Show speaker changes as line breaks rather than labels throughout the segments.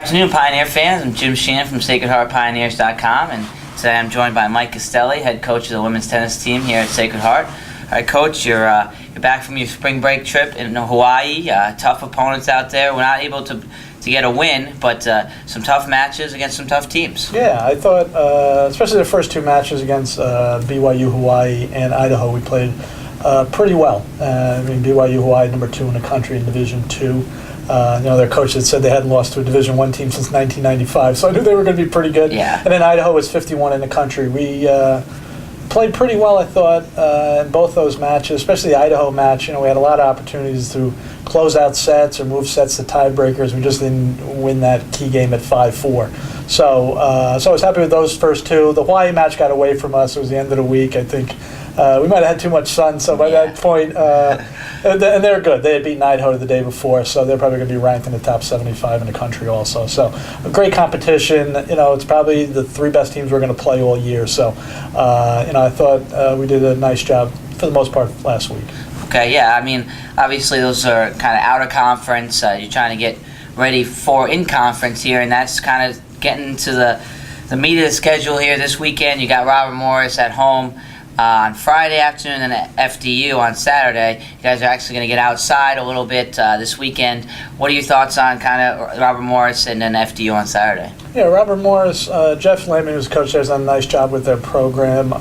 Good afternoon, Pioneer fans. I'm Jim Sheehan from SacredHeartPioneers.com, and today I'm joined by Mike Guastelle, head coach of the women's tennis team here at Sacred Heart. All right, Coach, you're back from your spring break trip in Hawaii. Tough opponents out there. We're not able to get a win, but some tough matches against some tough teams.
Yeah, I thought, especially the first two matches against BYU Hawaii and Idaho, we played pretty well. BYU Hawaii, number 2 in the country in Division II. Their coach had said they hadn't lost to a Division I team since 1995, so I knew they were going to be pretty good.
Yeah.
And then Idaho was 51 in the country. We played pretty well, I thought, in both those matches, especially the Idaho match. We had a lot of opportunities to close out sets or move sets to tiebreakers. We just didn't win that key game at 5-4. So I was happy with those first two. The Hawaii match got away from us. It was the end of the week, I think. We might have had too much sun, so by that point, and they're good. They had beaten Idaho the day before, so they're probably going to be ranked in the top 75 in the country also. So a great competition. It's probably the 3 best teams we're going to play all year. So, I thought we did a nice job for the most part last week.
Okay, yeah. Obviously those are kind of out of conference. You're trying to get ready for in conference here, and that's kind of getting to the meat of the schedule here this weekend. You got Robert Morris at home on Friday afternoon and at FDU on Saturday. You guys are actually going to get outside a little bit this weekend. What are your thoughts on kind of Robert Morris and then FDU on Saturday?
Yeah, Robert Morris, Jeff Lehman, who's coach there, has done a nice job with their program.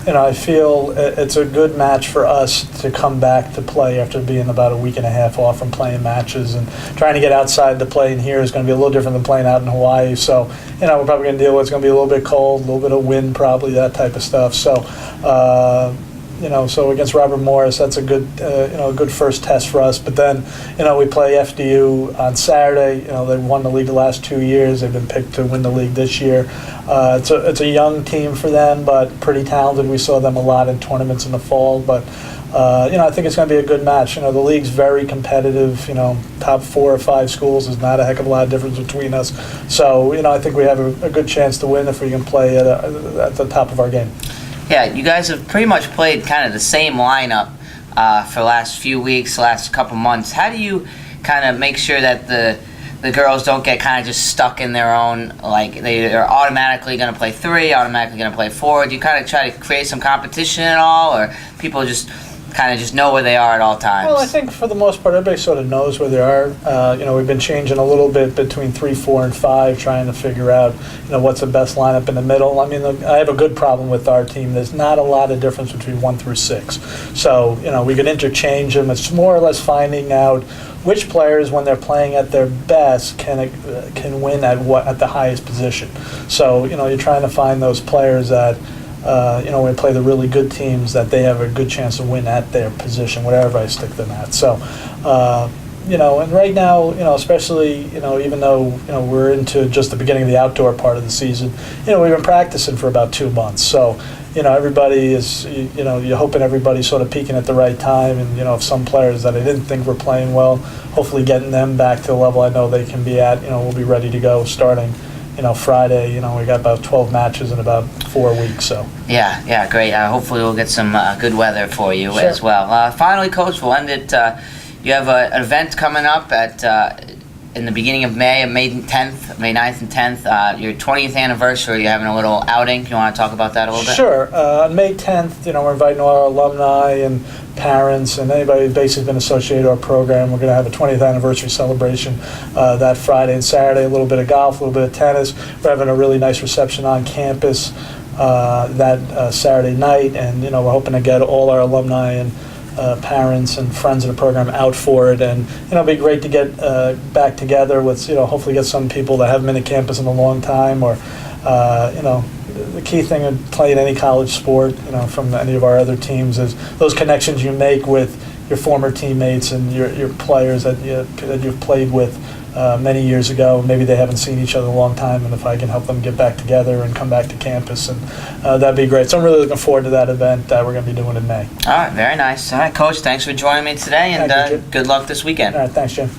I feel it's a good match for us to come back to play after being about a week and a half off from playing matches, and trying to get outside to play in here is going to be a little different than playing out in Hawaii. So, we're probably going to deal with it's going to be a little bit cold, a little bit of wind, probably that type of stuff. So, so against Robert Morris, that's a good, a good first test for us. But then, we play FDU on Saturday. They've won the league the last 2 years. They've been picked to win the league this year. It's a young team for them, but pretty talented. We saw them a lot in tournaments in the fall. But I think it's going to be a good match. The league's very competitive. Top 4 or 5 schools is not a heck of a lot of difference between us. So, I think we have a good chance to win if we can play at the top of our game.
Yeah, you guys have pretty much played kind of the same lineup for the last few weeks, last couple months. How do you kind of make sure that the girls don't get kind of just stuck in their own, like they are automatically going to play 3, automatically going to play 4? Do you kind of try to create some competition at all, or people just kind of just know where they are at all times?
Well, I think for the most part, everybody sort of knows where they are. We've been changing a little bit between 3, 4, and 5, trying to figure out, what's the best lineup in the middle. I have a good problem with our team. There's not a lot of difference between 1 through 6. So, we can interchange them. It's more or less finding out which players, when they're playing at their best, can win at the highest position. So, you're trying to find those players that when we play the really good teams, that they have a good chance to win at their position, whatever I stick them at. So, and right now, especially, even though, we're into just the beginning of the outdoor part of the season, we've been practicing for about 2 months. So, everybody is, you're hoping everybody's sort of peaking at the right time. And, if some players that I didn't think were playing well, hopefully getting them back to the level I know they can be at, we'll be ready to go starting Friday. We got about 12 matches in about 4 weeks. So
yeah, great. Hopefully we'll get some good weather for you
Sure.
as well. Finally, Coach, we'll end it. You have an event coming up in the beginning of May 10th, May 9th and 10th. Your 20th anniversary. You're having a little outing. You want to talk about that a little bit?
Sure. On May 10th, we're inviting all our alumni and parents and anybody who's basically been associated with our program. We're going to have a 20th anniversary celebration that Friday and Saturday. A little bit of golf, a little bit of tennis. We're having a really nice reception on campus that Saturday night, and we're hoping to get all our alumni and parents and friends of the program out for it, and it'll be great to get back together with hopefully get some people that haven't been to campus in a long time, or the key thing in playing any college sport, from any of our other teams, is those connections you make with your former teammates and your players that you've played with many years ago. Maybe they haven't seen each other in a long time, and if I can help them get back together and come back to campus, and that'd be great. So I'm really looking forward to that event that we're going to be doing in May.
All right, very nice. All right, Coach, thanks for joining me today, and good luck this weekend.
All right, thanks, Jim.